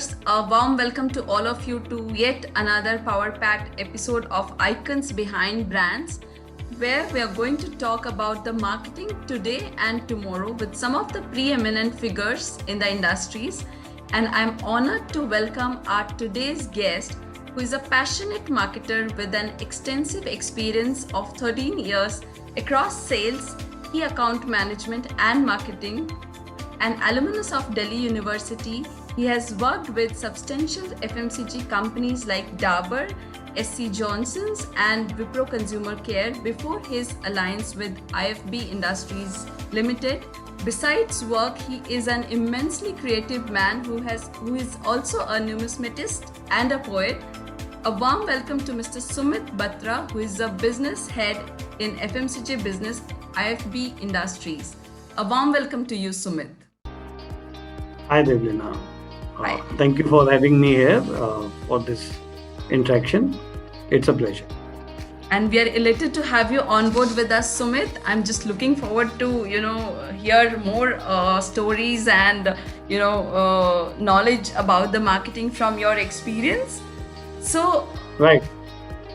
viewers, a warm welcome to all of you to yet another power-packed episode of Icons Behind Brands, where we are going to talk about the marketing today and tomorrow with some of the preeminent figures in the industries. And I'm honored to welcome our today's guest, who is a passionate marketer with an extensive experience of 13 years across sales, key account management, and marketing. An alumnus of Delhi University, he has worked with substantial FMCG companies like Dabur, SC Johnson's, and Wipro Consumer Care before his alliance with IFB Industries Limited. Besides work, he is an immensely creative man who is also a numismatist and a poet. A warm welcome to Mr. Sumit Batra, who is the business head in FMCG business IFB Industries. A warm welcome to you, Sumit. Hi, Devlina. Hi. Thank you for having me here for this interaction. It's a pleasure. And we are elated to have you on board with us, Sumit. I'm just looking forward to, hear more stories and, knowledge about the marketing from your experience. So, Right.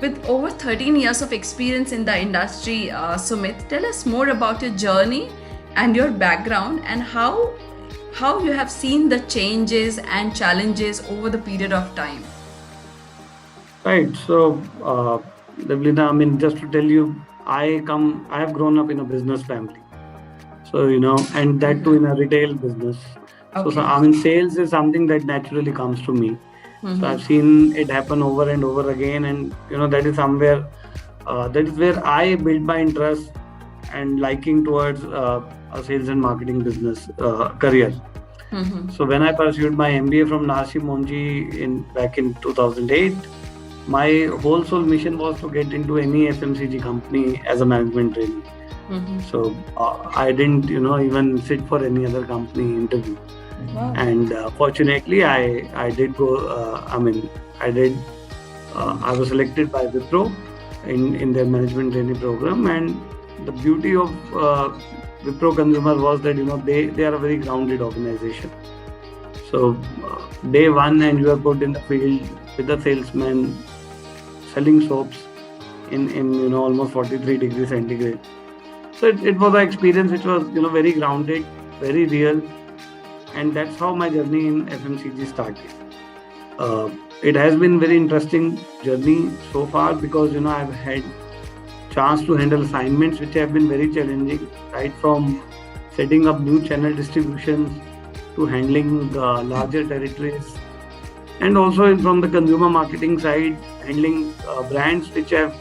with over 13 years of experience in the industry, Sumit, tell us more about your journey and your background and how you have seen the changes and challenges over the period of time. Right. So, Devlina, just to tell you, I have grown up in a business family. So, and that too in a retail business. Okay. So, sales is something that naturally comes to me. So I've seen it happen over and over again, and that is somewhere that is where I built my interest and liking towards a sales and marketing business career. So when I pursued my MBA from Narsi Monji back in 2008, my whole sole mission was to get into any FMCG company as a management trainee. So I didn't even sit for any other company interview. Wow. And fortunately, I did go. I was selected by Wipro in their management training program. And the beauty of Wipro Consumer was that they are a very grounded organization. So day one, and you are put in the field with a salesman selling soaps in almost 43 degrees centigrade. So it was an experience which was very grounded, very real. And that's how my journey in FMCG started. It has been very interesting journey so far because I've had chance to handle assignments which have been very challenging, right from setting up new channel distributions to handling larger territories, and also from the consumer marketing side, handling brands which have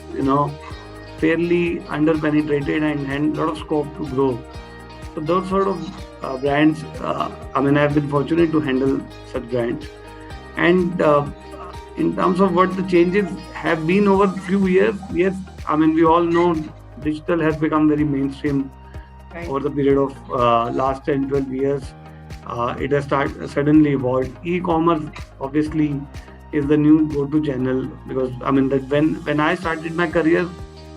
fairly under-penetrated and a lot of scope to grow. So those sort of brands, I've been fortunate to handle such brands. And in terms of what the changes have been over a few years, yes, we all know digital has become very mainstream. Right. Over the period of last 10, 12 years. It has suddenly evolved. E-commerce obviously is the new go-to channel because that when I started my career,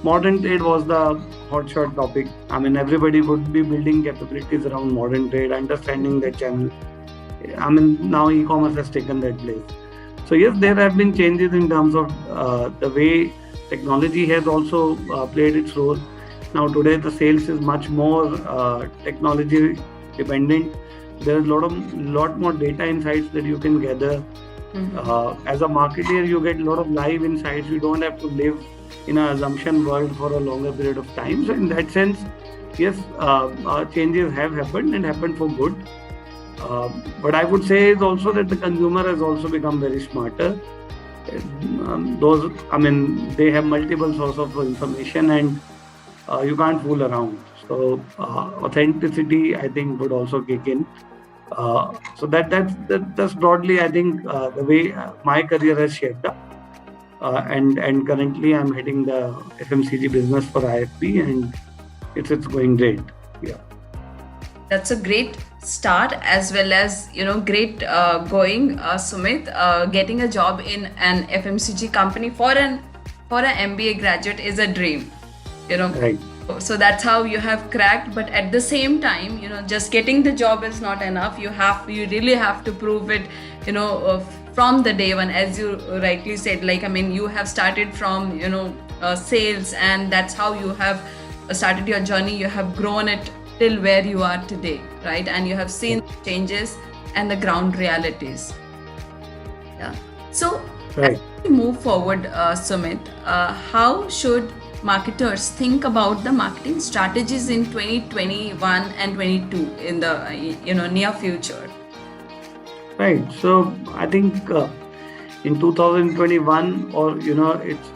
modern trade was the hotshot topic. Everybody would be building capabilities around modern trade, understanding that channel. Now e-commerce has taken that place. So yes, there have been changes in terms of the way technology has also played its role. Now today the sales is much more technology dependent. There is a lot more data insights that you can gather. As a marketer, you get a lot of live insights. You don't have to live in an assumption world for a longer period of time. So in that sense, yes, changes have happened and happened for good. But I would say is also that the consumer has also become very smarter. They have multiple sources of information and you can't fool around. So authenticity, I think, would also kick in. So that's broadly, I think, the way my career has shaped up. And currently I'm heading the FMCG business for IFB, and it's going great. Yeah. That's a great start as well as great going, Sumit. Getting a job in an FMCG company for an MBA graduate is a dream. Right. So that's how you have cracked. But at the same time, just getting the job is not enough. You really have to prove it, from the day one, as you rightly said. Like, I mean, you have started from sales, and that's how you have started your journey. You have grown it till where you are today, right? And you have seen changes and the ground realities. Yeah. So Right. as we move forward, Sumit, how should marketers think about the marketing strategies in 2021 and 22 in the near future? Right. So I think in 2021, or it's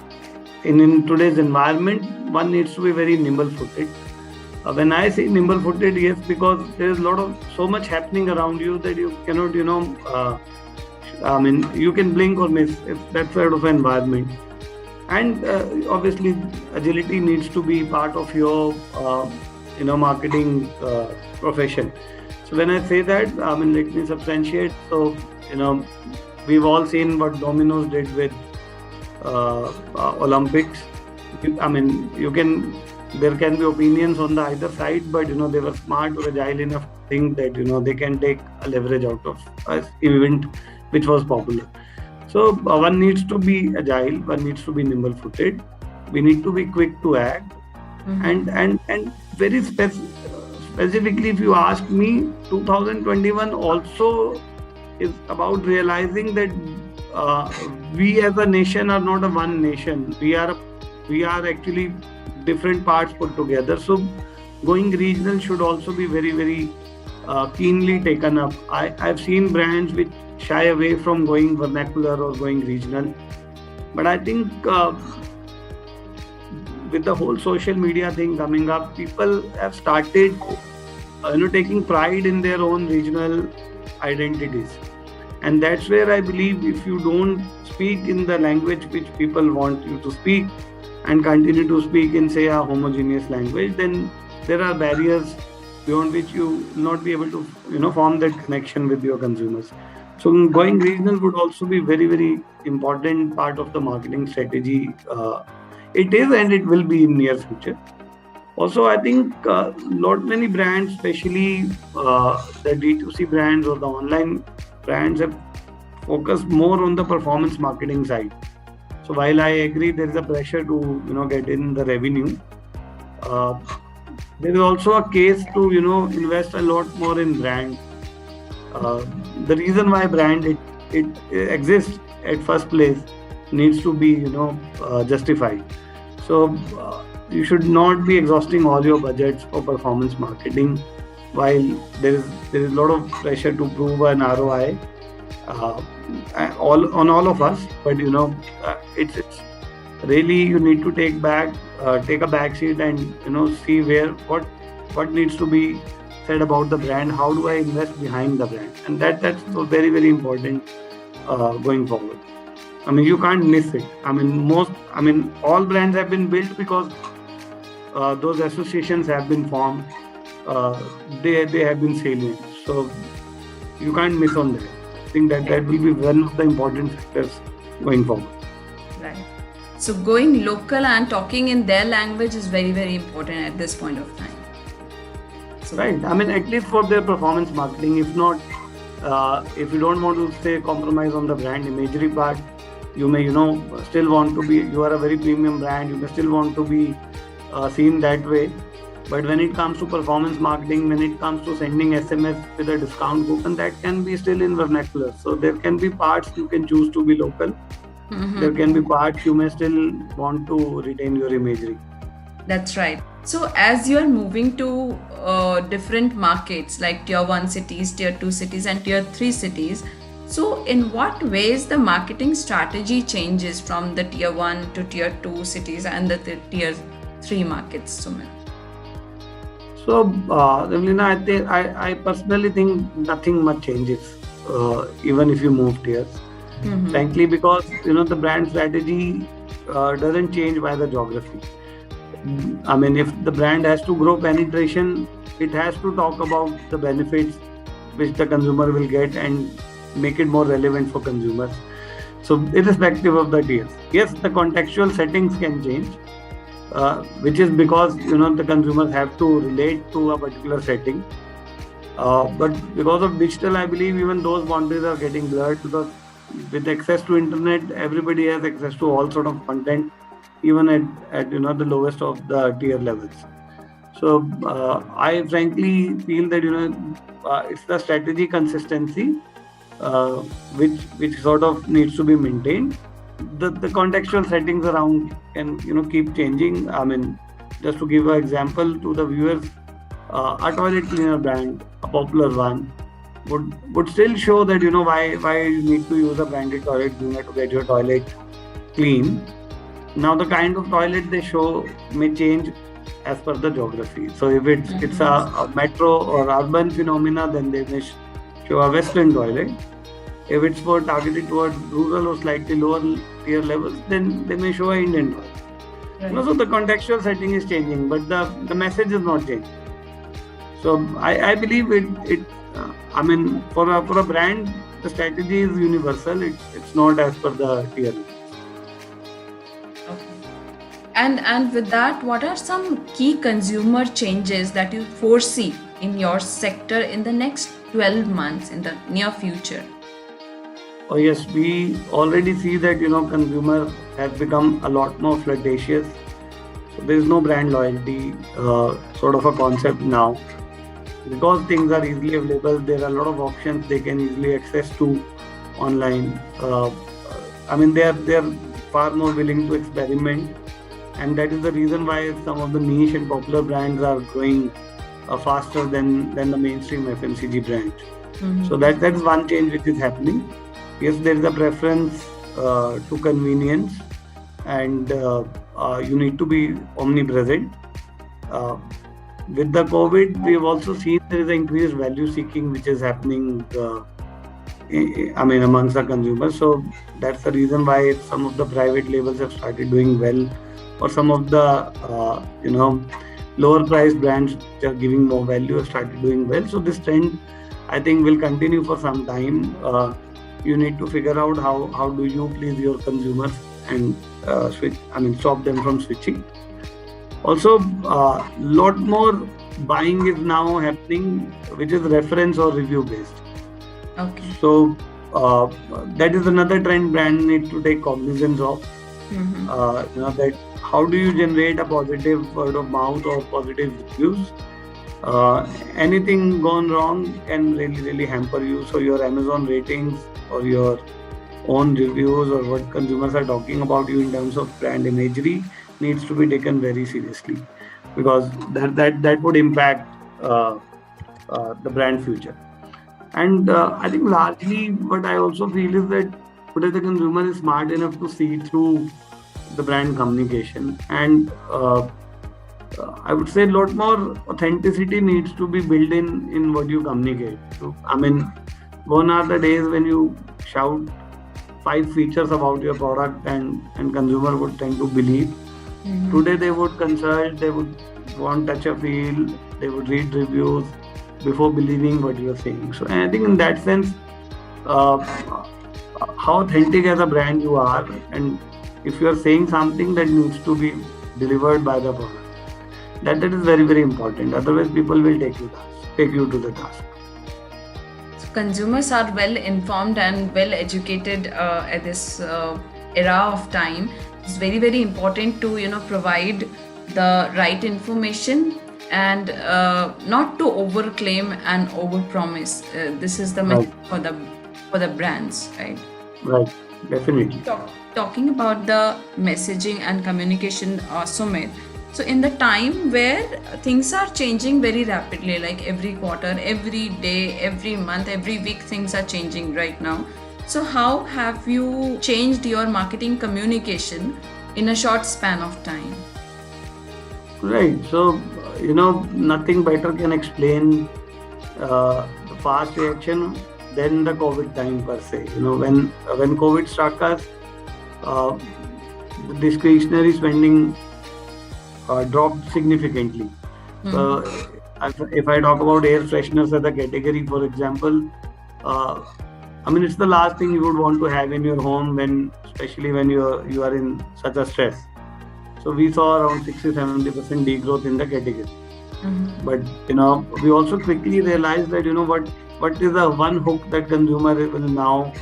in today's environment, one needs to be very nimble-footed. When I say nimble-footed, yes, because there is so much happening around you that you cannot, I mean, you can blink or miss if that sort of environment. And obviously, agility needs to be part of your, marketing profession. So when I say that, I mean, let me substantiate. So, we've all seen what Domino's did with Olympics. I mean, there can be opinions on the either side, but they were smart or agile enough to think that they can take a leverage out of an event which was popular. So one needs to be agile, one needs to be nimble-footed. We need to be quick to act, and very specifically, if you ask me, 2021 also is about realizing that we as a nation are not a one nation. We are actually different parts put together. So going regional should also be very, very keenly taken up. I've seen brands which shy away from going vernacular or going regional, but I think with the whole social media thing coming up, people have started taking pride in their own regional identities. And that's where I believe if you don't speak in the language which people want you to speak and continue to speak in, say, a homogeneous language, then there are barriers beyond which you will not be able to form that connection with your consumers. So going regional would also be very, very important part of the marketing strategy. It is, and it will be in near future. Also, I think many brands, especially the D2C brands or the online brands, have focused more on the performance marketing side. So while I agree there is a pressure to get in the revenue, there is also a case to invest a lot more in brand. The reason why brand it exists at first place needs to be justified. So you should not be exhausting all your budgets for performance marketing while there is a lot of pressure to prove an ROI on all of us. But it's really, you need to take a back seat and see what needs to be said about the brand. How do I invest behind the brand? And that's so very, very important going forward. I mean, you can't miss it. I mean, all brands have been built because those associations have been formed. They have been salient. So you can't miss on that. I think that will be one of the important factors going forward. Right. So going local and talking in their language is very, very important at this point of time. So, right. I mean, at least for their performance marketing. If not, if you don't want to say compromise on the brand imagery part, you may still want to be. You are a very premium brand. You may still want to be seen that way. But when it comes to performance marketing, when it comes to sending SMS with a discount coupon, that can be still in vernacular. So there can be parts you can choose to be local. There can be parts you may still want to retain your imagery. That's right. So as you are moving to different markets like tier 1 cities, tier 2 cities and tier 3 cities, so in what ways the marketing strategy changes from the tier 1 to tier 2 cities and the tier 3 markets, Sumit? So, Evelina, I personally think nothing much changes, even if you move tiers. Frankly, because the brand strategy doesn't change by the geography. I mean, if the brand has to grow penetration, it has to talk about the benefits which the consumer will get and make it more relevant for consumers. So, irrespective of the tiers, yes, the contextual settings can change. which is because the consumers have to relate to a particular setting. But because of digital, I believe even those boundaries are getting blurred, because with access to internet, everybody has access to all sort of content, even at the lowest of the tier levels. So I frankly feel that it's the strategy consistency which sort of needs to be maintained. The contextual settings around can keep changing. I mean, just to give an example to the viewers, a toilet cleaner brand, a popular one, would still show that why you need to use a branded toilet cleaner to get your toilet clean. Now the kind of toilet they show may change as per the geography. So if it's a metro or urban phenomena, then they may show a western toilet. If it's more targeted towards rural or slightly lower tier levels, then they may show an Indian toilet. Right. So the contextual setting is changing, but the message is not changing. So I believe it. I mean, for a brand, the strategy is universal. It's not as per the tier. Okay. And with that, what are some key consumer changes that you foresee in your sector in the next 12 months, in the near future? Oh yes, we already see that consumers have become a lot more flirtatious. So there is no brand loyalty sort of a concept now, because things are easily available. There are a lot of options they can easily access to online. I mean, they are far more willing to experiment, and that is the reason why some of the niche and popular brands are growing faster than the mainstream FMCG brands. So that's one change which is happening. Yes, there is a preference to convenience, and you need to be omnipresent. With the COVID, we have also seen there is an increased value seeking which is happening. Amongst the consumers. So that's the reason why some of the private labels have started doing well, or some of the lower priced brands which are giving more value have started doing well. So this trend, I think, will continue for some time. You need to figure out how do you please your consumers and stop them from switching. Also, lot more buying is now happening, which is reference or review based. Okay. So that is another trend brand need to take cognizance of. That how do you generate a positive word of mouth or positive reviews? Anything gone wrong can really hamper you. So your Amazon ratings or your own reviews or what consumers are talking about you in terms of brand imagery needs to be taken very seriously, because that would impact the brand future. And I think largely what I also feel is that today the consumer is smart enough to see through the brand communication, and I would say a lot more authenticity needs to be built in what you communicate. So, I mean, gone are the days when you shout 5 features about your product and consumer would tend to believe. Today they would consult, they would want touch a feel, they would read reviews before believing what you're saying. So I think in that sense, how authentic as a brand you are, and if you're saying something that needs to be delivered by the product, that is very, very important. Otherwise, people will take you to the task. So consumers are well informed and well educated at this era of time. It's very, very important to provide the right information and not to overclaim and overpromise. This is the message for the brands, right? Right, definitely. Talking about the messaging and communication, Sumit. So in the time where things are changing very rapidly, like every quarter, every day, every month, every week, things are changing right now. So how have you changed your marketing communication in a short span of time? Right. So, nothing better can explain the fast reaction than the COVID time per se. When COVID struck us, the discretionary spending dropped significantly. So, if I talk about air fresheners as a category, for example, it's the last thing you would want to have in your home, especially when you are in such a stress. So we saw around 60-70% degrowth in the category. Mhm. But we also quickly realized that what is the one hook that consumer will now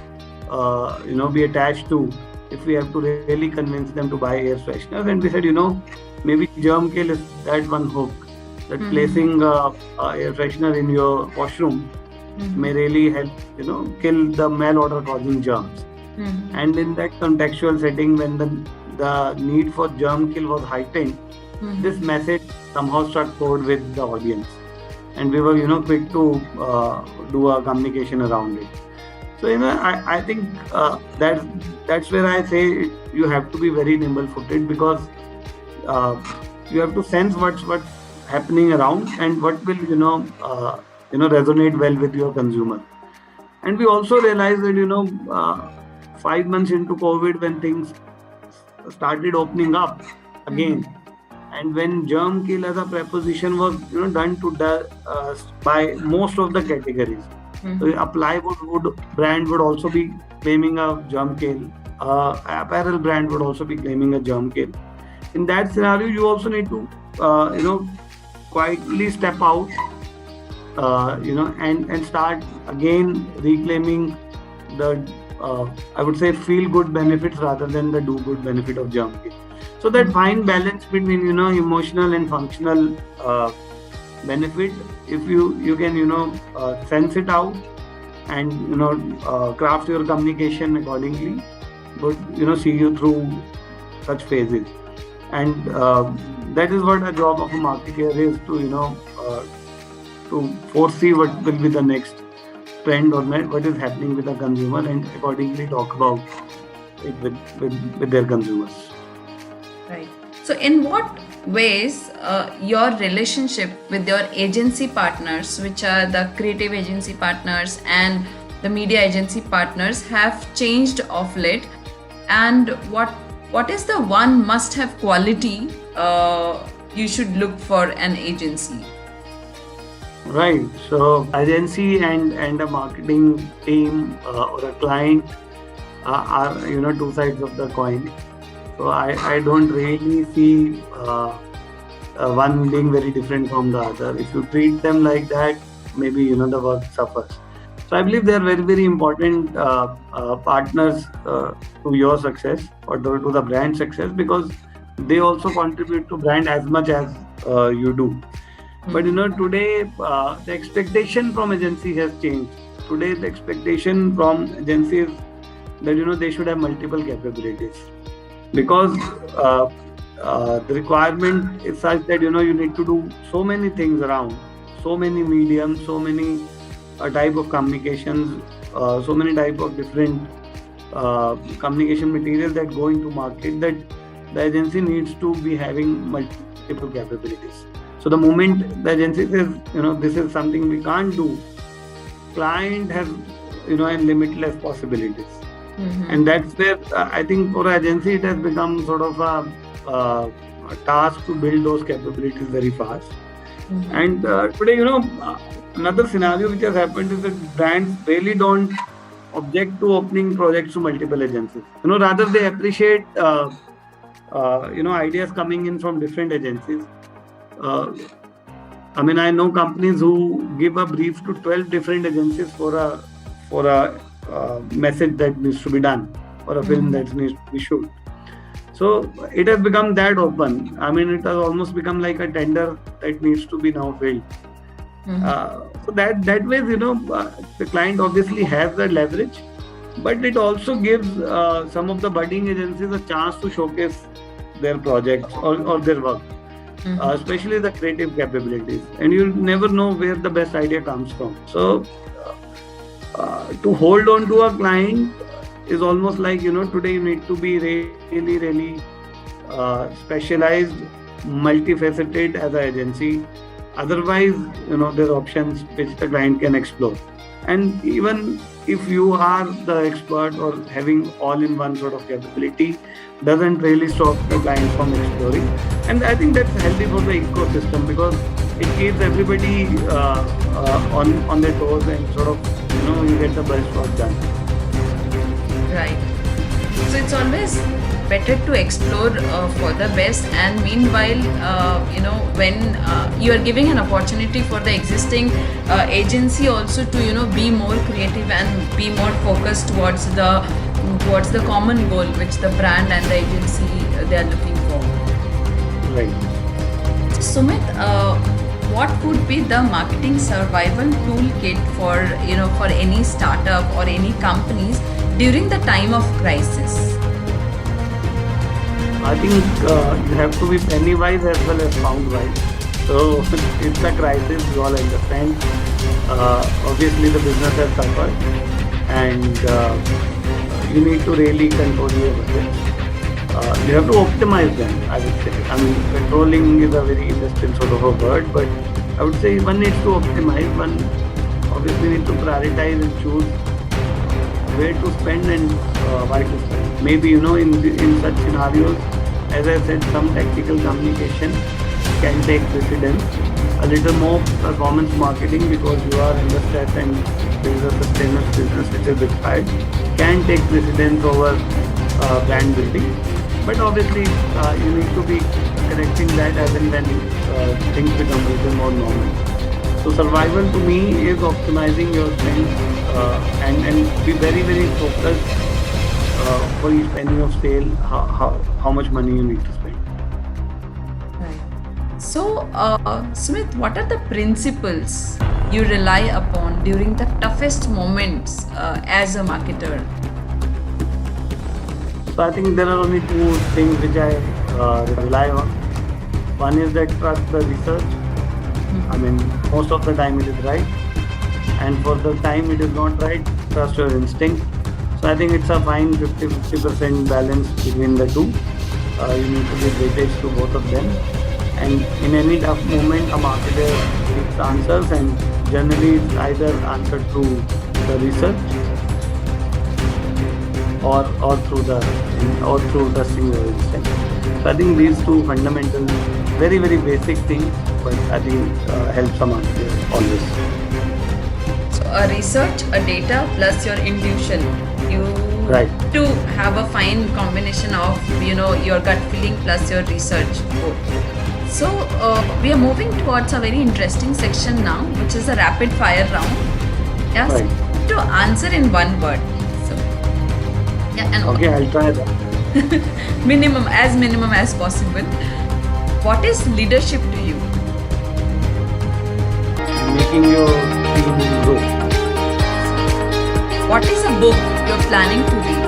be attached to if we have to really convince them to buy air fresheners. And we said, maybe germ kill is that one hook, that Mhm. placing air freshener in your washroom Mhm. may really help kill the mail order causing germs. Mhm. And in that contextual setting, when the need for germ kill was heightened, Mhm. this message somehow struck chord with the audience, and we were quick to do a communication around it. So I think that's where I say you have to be very nimble-footed, because you have to sense what's happening around and what will resonate well with your consumer. And we also realized that 5 months into COVID, when things started opening up again, and when germ kill as a preposition was done to by most of the categories. So a plywood brand would also be claiming a germ kill. Apparel brand would also be claiming a germ kill. In that scenario, you also need to quietly step out, and start again reclaiming the I would say feel good benefits rather than the do good benefit of germ kill. So that fine balance between emotional and functional benefit, if you can sense it out and craft your communication accordingly, would see you through such phases. And that is what a job of a marketer is, to foresee what will be the next trend or what is happening with the consumer, and accordingly talk about it with their consumers. Right. So, in what ways your relationship with your agency partners, which are the creative agency partners and the media agency partners, have changed of late, and what is the one must-have quality you should look for an agency? Right. So agency and a marketing team or a client are two sides of the coin. So I don't really see one being very different from the other. If you treat them like that, maybe the work suffers. So I believe they are very, very important partners to your success, or to the brand success, because they also contribute to brand as much as you do. But today the expectation from agency has changed. Today the expectation from agencies that they should have multiple capabilities, because the requirement is such that you need to do so many things around, so many mediums, so many type of communications, so many type of different communication materials that go into market, that the agency needs to be having multiple capabilities. So the moment the agency says, this is something we can't do, client has, and limitless possibilities. And that's where I think for an agency, it has become sort of a task to build those capabilities very fast. And today, another scenario which has happened is that brands really don't object to opening projects to multiple agencies. Rather they appreciate, ideas coming in from different agencies. I know companies who give a brief to 12 different agencies for a message that needs to be done, or a film that needs to be shot. So it has become that open. It has almost become like a tender that needs to be now filled. So that way, the client obviously has that leverage, but it also gives some of the budding agencies a chance to showcase their projects or their work. Especially the creative capabilities, and you never know where the best idea comes from. So to hold on to a client is almost like today you need to be really, really specialized, multifaceted as an agency. Otherwise, there are options which the client can explore. And even if you are the expert or having all-in-one sort of capability, doesn't really stop the client from exploring. And I think that's healthy for the ecosystem, because it keeps everybody on their toes, and sort of you get the best work done. Right. So it's always better to explore for the best. And meanwhile, when you are giving an opportunity for the existing agency also to be more creative and be more focused towards the common goal which the brand and the agency they are looking for. Right. Sumit, what would be the marketing survival toolkit for any startup or any companies during the time of crisis? I think you have to be penny wise as well as pound wise. So it's a crisis, we all understand. Obviously, the business has suffered, and you need to really control your budget. You have to optimize them, I would say. I mean, controlling is a very industrial sort of a word, but I would say one needs to optimize. One obviously needs to prioritize and choose where to spend and why to spend. Maybe in such scenarios, as I said, some tactical communication can take precedence. A little more performance marketing because you are in the stress and there is a sustainable business which is required can take precedence over brand building. But obviously, you need to be correcting that as and when things become a little more normal. So survival to me is optimizing your spend and be very, very focused for each penny of sale, how much money you need to spend. Right. So, Smith, what are the principles you rely upon during the toughest moments as a marketer? So I think there are only two things which I rely on. One is that trust the research. I mean, most of the time it is right, and for the time it is not right, trust your instinct. So I think it's a fine 50% balance between the two. You need to give weightage to both of them. And in any tough moment, a marketer gives answers, and generally it's either answered through the research or through trusting your instinct. So I think these two fundamental, very, very basic things, but I think helps a marketer always. So, a research, a data plus your intuition. You Right. to have a fine combination of your gut feeling plus your research both. So we are moving towards a very interesting section now, which is a rapid fire round. Yes, Right. to answer in one word. So yeah, and Okay, I'll try that. minimum as possible. What is leadership to you? Making your team grow. What is a book you're planning to read?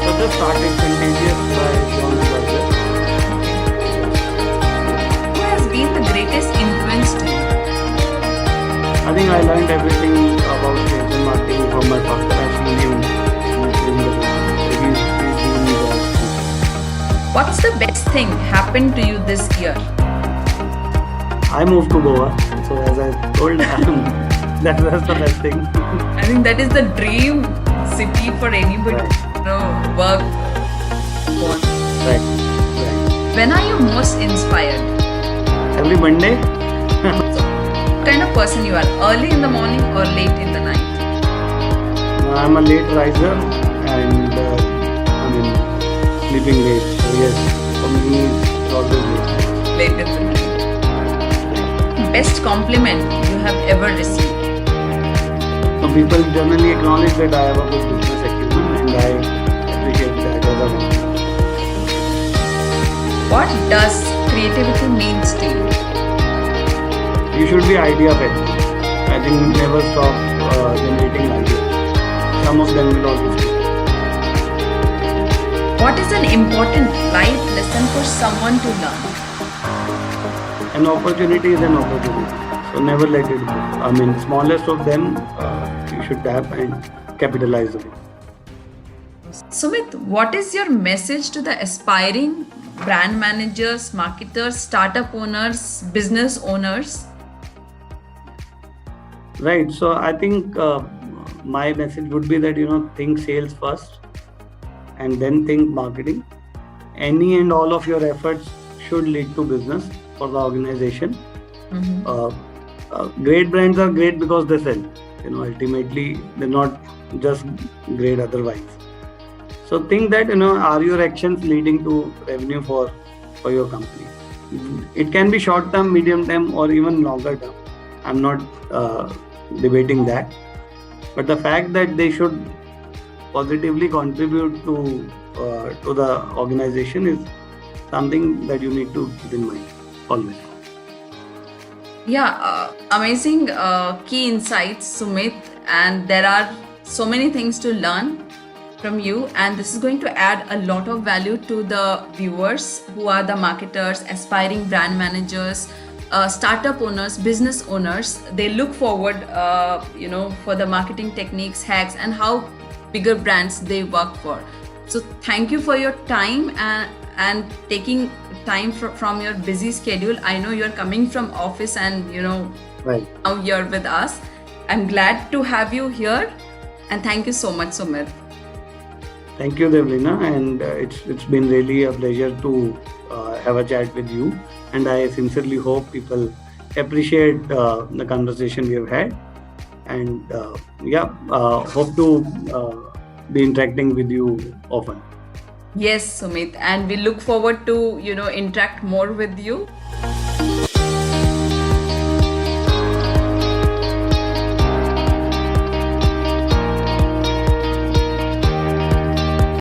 So just started Contagious by John Berger. Who has been the greatest influence to you? I think I learned everything about sales and marketing from my pastor. Actually, he's doing the. What's the best thing happened to you this year? I moved to Goa, so as I told, that was the best thing. I think that is the dream city for anybody to work on. Right. When are you most inspired? Every Monday, What kind of person you are? Early in the morning or late in the night? I'm a late riser and sleeping late. So yes, for me it's always late. Late in the night. Best compliment you have ever received? So people generally acknowledge that I have a good business acumen, and I appreciate that as a marketer. What does creativity means to you? You should be idea fed. I think never stop generating ideas. Some of them will always be. What is an important life lesson for someone to learn? An opportunity is an opportunity. So never let it go. I mean, smallest of them you should tap and capitalize on it. Sumit, what is your message to the aspiring brand managers, marketers, startup owners, business owners? Right. So I think my message would be that think sales first, and then think marketing. Any and all of your efforts should lead to business for the organization. Great brands are great because they sell. Ultimately they're not just great otherwise. So think that, are your actions leading to revenue for your company? It can be short term, medium term, or even longer term. I'm not debating that, but the fact that they should positively contribute to the organization is something that you need to keep in mind always. Yeah, amazing key insights, Sumit. And there are so many things to learn from you. And this is going to add a lot of value to the viewers who are the marketers, aspiring brand managers, startup owners, business owners. They look forward, for the marketing techniques, hacks, and how bigger brands they work for. So thank you for your time and taking time from your busy schedule. I know you're coming from office and Right. now you're with us. I'm glad to have you here, and thank you so much, Sumit. Thank you, Devlina, and it's been really a pleasure to have a chat with you. And I sincerely hope people appreciate the conversation we have had. And hope to be interacting with you often. Yes, Sumit, and we look forward to interact more with you.